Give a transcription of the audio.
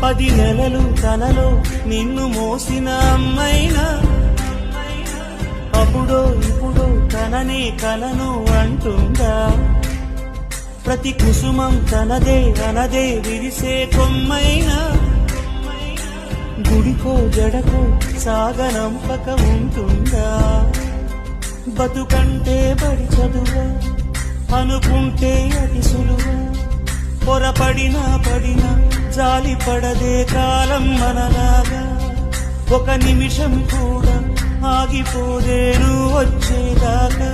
10 నెలలు తనలో నిన్ను మోసిన అమ్మైనా అప్పుడో ఇప్పుడో తననే కలను అంటుందా? ప్రతి కుసుమం తనదే అనదే విరిసే కొమ్మైనా గుడికో జడకో సాగనంపక ఉంటుందా? బతుకంటే బడి చదువా అనుకుంటే అది సులువా? పొరపడినా పడినా జాలి పడదే కాలం మనలాగా. ఒక నిమిషం కూడా ఆగిపోదే నువ్వు వచ్చేదాకా.